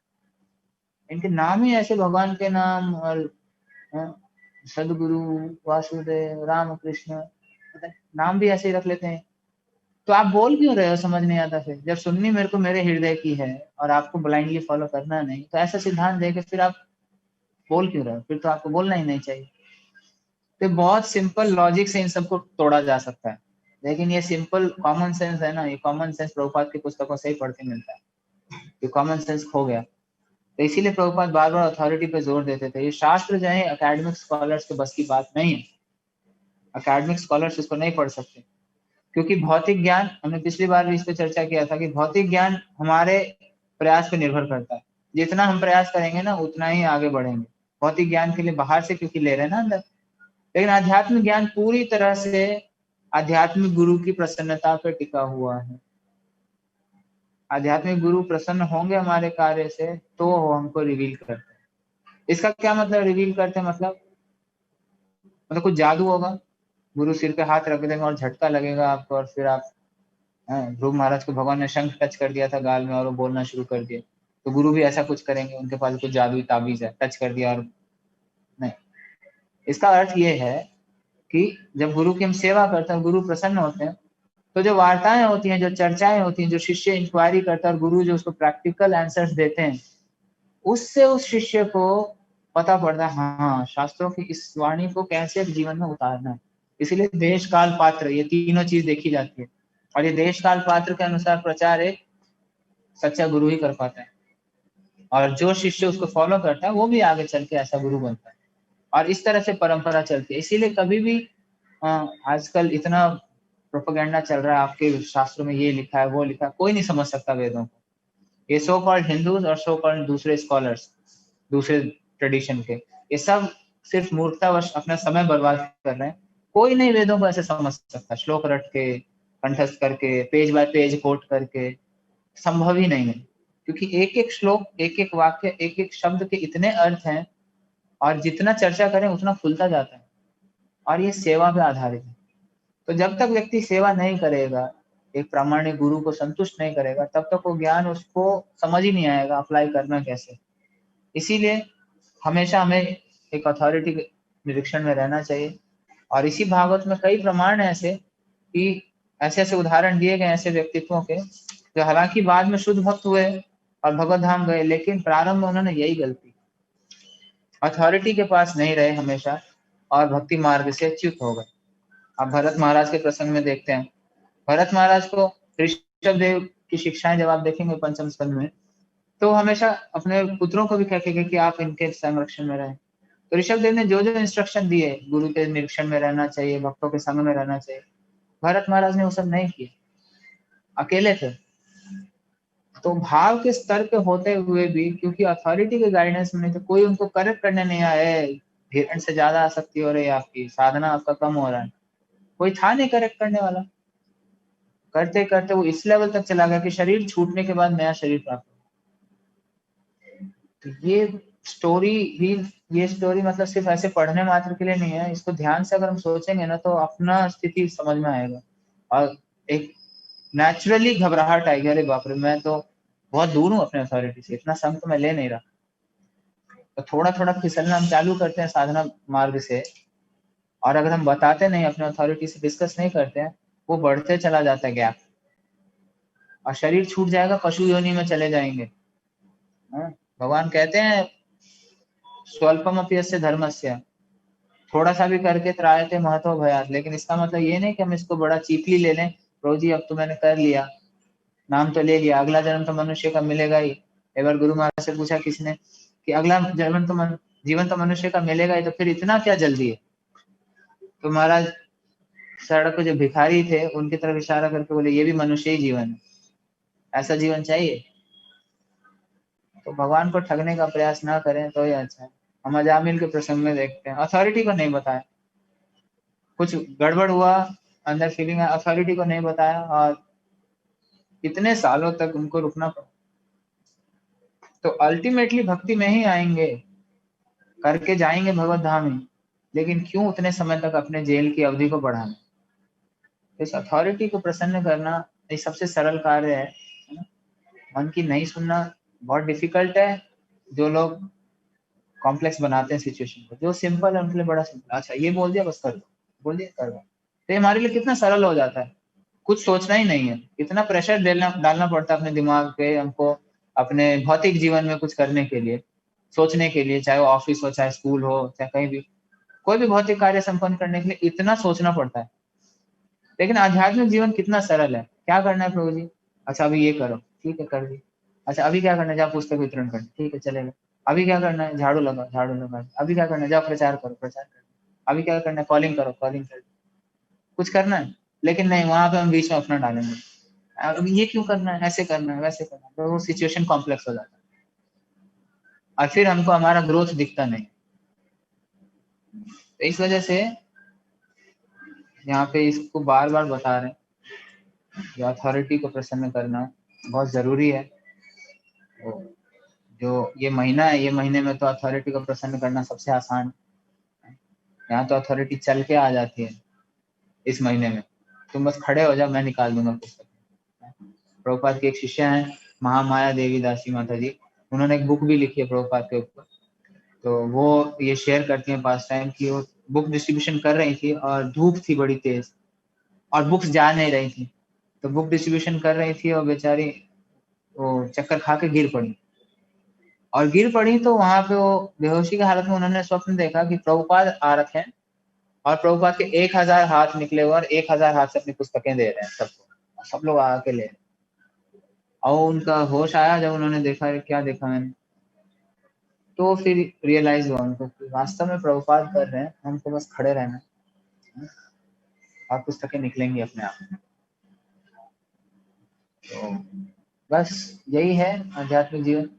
इनके नाम ही ऐसे भगवान के नाम, और सदगुरु, वासुदेव, राम कृष्ण, नाम भी ऐसे ही रख लेते हैं। तो आप बोल क्यों रहे हो समझ नहीं आता। फिर जब सुननी मेरे को मेरे हृदय की है और आपको ब्लाइंडली फॉलो करना नहीं, तो ऐसा सिद्धांत देके फिर आप बोल क्यों रहे हो? फिर तो आपको बोलना ही नहीं चाहिए। तो बहुत सिंपल लॉजिक से इन सबको तोड़ा जा सकता है, लेकिन ये सिंपल कॉमन सेंस है ना, ये कॉमन सेंस प्रभुपाद की पुस्तकों से ही पढ़ के मिलता है। ये कॉमन सेंस खो गया, तो इसीलिए प्रभुपाद बार बार अथॉरिटी पे जोर देते थे। ये शास्त्र जो है एकेडमिक स्कॉलर्स के बस की बात नहीं है, एकेडमिक स्कॉलर्स इसको नहीं पढ़ सकते, क्योंकि भौतिक ज्ञान, हमने पिछली बार भी इस पर चर्चा किया था कि भौतिक ज्ञान हमारे प्रयास पे निर्भर करता है। जितना हम प्रयास करेंगे ना उतना ही आगे बढ़ेंगे। भौतिक ज्ञान के लिए बाहर से क्योंकि ले रहे हैं ना अंदर, लेकिन आध्यात्मिक ज्ञान पूरी तरह से आध्यात्मिक गुरु की प्रसन्नता पर टिका हुआ है। आध्यात्मिक गुरु प्रसन्न होंगे हमारे कार्य से तो वो हमको रिवील करते हैं। इसका क्या मतलब रिवील करते हैं? मतलब कुछ जादू होगा, गुरु सिर पे हाथ रख देंगे और झटका लगेगा आपको, और फिर आप, ध्रुव महाराज को भगवान ने शंख टच कर दिया था गाल में और वो बोलना शुरू कर दिया, तो गुरु भी ऐसा कुछ करेंगे? उनके पास कुछ जादुई ताबीज है, टच कर दिया और नहीं। इसका अर्थ ये है कि जब गुरु की हम सेवा करते हैं, गुरु प्रसन्न होते हैं, तो जो वार्ताएं होती हैं, जो चर्चाएं होती हैं, जो शिष्य इंक्वायरी करता है और गुरु जो उसको प्रैक्टिकल आंसर्स देते हैं, उससे उस शिष्य को पता पड़ता है हाँ शास्त्रों की इस वाणी को कैसे जीवन में उतारना है। इसलिए देश काल पात्र, ये तीनों चीज देखी जाती है, और ये देश काल पात्र के अनुसार प्रचार एक सच्चा गुरु ही कर पाता है, और जो शिष्य उसको फॉलो करता है वो भी आगे चल के ऐसा गुरु बनता है, और इस तरह से परंपरा चलती है। इसीलिए कभी भी आजकल इतना प्रोपेगेंडा चल रहा है, आपके शास्त्रों में ये लिखा है वो लिखा है, कोई नहीं समझ सकता वेदों को। ये सो कॉल्ड हिंदूज और सो कॉल्ड दूसरे स्कॉलर्स, दूसरे ट्रेडिशन के, ये सब सिर्फ मूर्खतावश अपना समय बर्बाद कर रहे हैं। कोई नहीं वेदों को ऐसे समझ सकता श्लोक रट के, कंठस्थ करके, पेज बाय पेज कोट करके, संभव ही नहीं है। क्योंकि एक एक श्लोक, एक एक वाक्य, एक एक शब्द के इतने अर्थ हैं, और जितना चर्चा करें उतना खुलता जाता है, और ये सेवा पे आधारित है। तो जब तक व्यक्ति सेवा नहीं करेगा, एक प्रामाणिक गुरु को संतुष्ट नहीं करेगा, तब तक वो ज्ञान उसको समझ ही नहीं आएगा अप्लाई करना कैसे। इसीलिए हमेशा हमें एक अथॉरिटी के निरीक्षण में रहना चाहिए। और इसी भागवत में कई प्रमाण है ऐसे कि ऐसे ऐसे उदाहरण दिए गए ऐसे व्यक्तित्वों के, जो हालांकि बाद में शुद्ध भक्त हुए और भगवत धाम गए, लेकिन प्रारंभ में उन्होंने यही गलती, अथॉरिटी के पास नहीं रहे हमेशा, और भक्ति मार्ग से च्युत हो गए। अब भरत महाराज के प्रसंग में देखते हैं, भरत महाराज को ऋषभ देव की शिक्षाएं जब आप देखेंगे पंचम स्कंद में, तो हमेशा अपने पुत्रों को भी कहेंगे कि आप इनके संरक्षण में रहें। तो ऋषभ देव ने जो जो इंस्ट्रक्शन दिए, गुरु के निरीक्षण में रहना चाहिए, भक्तों के संग में रहना चाहिए, भरत महाराज ने वो सब नहीं किए, अकेले थे। तो भाव के स्तर पे होते हुए भी, क्योंकि अथॉरिटी के गाइडेंस में नहीं, तो कोई उनको करेक्ट करने नहीं आए, धीरण से ज्यादा आसक्ति हो रही है आपकी, साधना आपका कम हो रहा है, कोई था नहीं करेक्ट करने वाला। करते करते वो इस लेवल तक चला गया कि शरीर छूटने के बाद नया शरीर प्राप्त हुआ। तो ये स्टोरी मतलब सिर्फ ऐसे पढ़ने मात्र के लिए नहीं है, इसको ध्यान से अगर हम सोचेंगे ना तो अपना स्थिति समझ में आएगा, और एक नेचुरली घबराहट आएगी, अरे बाप रे मैं तो बहुत दूर हूँ अपने अथॉरिटी से, इतना संग तो मैं ले नहीं रहा। तो थोड़ा थोड़ा फिसलना हम चालू करते हैं साधना मार्ग से, और अगर हम बताते नहीं, अपने अथॉरिटी से डिस्कस नहीं करते हैं, वो बढ़ते चला जाता है गैप, और शरीर छूट जाएगा, पशु योनि में चले जाएंगे। भगवान कहते हैं स्वल्पम अपयस्य धर्मस्य, थोड़ा सा भी करके त्रायते महतो भयात, लेकिन इसका मतलब ये नहीं कि हम इसको बड़ा चीपली ले लें, प्रो जी अब तो मैंने कर लिया, नाम तो ले लिया, अगला जन्म तो मनुष्य का मिलेगा ही। एक बार गुरु महाराज से पूछा किसने कि अगला जन्म तो जीवन तो मनुष्य का मिलेगा ही, तो फिर इतना क्या जल्दी है? तो महाराज सड़क पे जो भिखारी थे उनकी तरफ इशारा करके बोले ये भी मनुष्य ही जीवन है, ऐसा जीवन चाहिए? तो भगवान को ठगने का प्रयास ना करें तो ही अच्छा है। हम अजामिल के प्रसंग में देखते हैं, अथॉरिटी को नहीं बताया, कुछ गड़बड़ हुआ, अंदर फीलिंग है, अथॉरिटी को नहीं बताया और इतने सालों तक उनको रुकना पड़ा। तो अल्टीमेटली भक्ति में ही आएंगे, करके जाएंगे भगवत धाम ही, लेकिन क्यों उतने समय तक अपने जेल की अवधि को बढ़ाना। इस अथॉरिटी को प्रसन्न करना ये सबसे सरल कार्य है ना? मन की नहीं सुनना बहुत डिफिकल्ट है। जो लोग कॉम्प्लेक्स बनाते हैं सिचुएशन को, जो सिंपल है उनके लिए बड़ा सिंपल, अच्छा ये बोल दिया बस कर दो, बोल दिया कर दो, तो ये हमारे लिए कितना सरल हो जाता है। कुछ सोचना ही नहीं है, इतना प्रेशर डालना पड़ता है अपने दिमाग पे हमको, अपने भौतिक जीवन में कुछ करने के लिए, सोचने के लिए, चाहे वो ऑफिस हो, चाहे स्कूल हो, चाहे कहीं भी कोई भी भौतिक कार्य संपन्न करने के लिए इतना सोचना पड़ता है। लेकिन आध्यात्मिक जीवन कितना सरल है, क्या करना है प्रभु जी, अच्छा अभी ये करो, ठीक है कर दी। अच्छा अभी क्या करना है, जाओ पुस्तक वितरण कर, ठीक है चलेगा। अभी क्या करना है, झाड़ू लगाओ, झाड़ू लगाओ। अभी क्या करना है, जाओ प्रचार करो, प्रचार करो। अभी क्या करना है, कॉलिंग करो, कॉलिंग करो। कुछ करना है, लेकिन नहीं, वहां पे हम बीच में अपना डालेंगे, अब ये क्यों करना है, ऐसे करना है, वैसे करना है, तो वो सिचुएशन कॉम्प्लेक्स हो जाता है और फिर हमको हमारा ग्रोथ दिखता नहीं। तो इस वजह से यहाँ पे इसको बार बार बता रहे हैं कि अथॉरिटी को प्रसन्न करना बहुत जरूरी है। तो जो ये महीना है, ये महीने में तो अथॉरिटी को प्रसन्न करना सबसे आसान है। यहाँ तो अथॉरिटी चल के आ जाती है इस महीने में, तुम बस खड़े हो जाओ, मैं निकाल दूंगा पुस्तक। प्रभुपाद की एक शिष्य हैं महामाया देवी दासी माता जी, उन्होंने एक बुक भी लिखी है प्रभुपाद के ऊपर। तो वो ये शेयर करती हैं पास टाइम की वो बुक डिस्ट्रीब्यूशन कर रही थी और धूप थी बड़ी तेज और बुक्स जा नहीं रही थी, तो बुक डिस्ट्रीब्यूशन कर रही थी और बेचारी वो चक्कर खा के गिर पड़ी। और गिर पड़ी तो वहां पे वो बेहोशी की हालत में उन्होंने स्वप्न देखा कि प्रभुपाद आ रखे हैं और प्रभुपाद के 1000 हाथ निकले हुए और 1000 हाथ से अपनी पुस्तकें दे रहे हैं सबको, सब लोग आके ले। और उनका होश आया जब उन्होंने देखा क्या देखा मैंने, तो फिर रियलाइज हुआ उनको कि वास्तव में प्रभुपाद कर रहे हैं, हमको बस खड़े रहना है और पुस्तकें निकलेंगी अपने आप। तो बस यही है आध्यात्मिक जीवन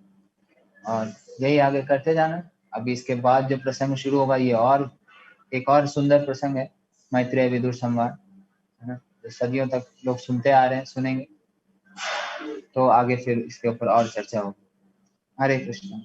और यही आगे करते जाना। अभी इसके बाद जो प्रसंग शुरू होगा ये और एक और सुंदर प्रसंग है, मैत्रेय विदुर संवाद, है ना, जो सदियों तक लोग सुनते आ रहे हैं, सुनेंगे। तो आगे फिर इसके ऊपर और चर्चा होगी। हरे कृष्ण।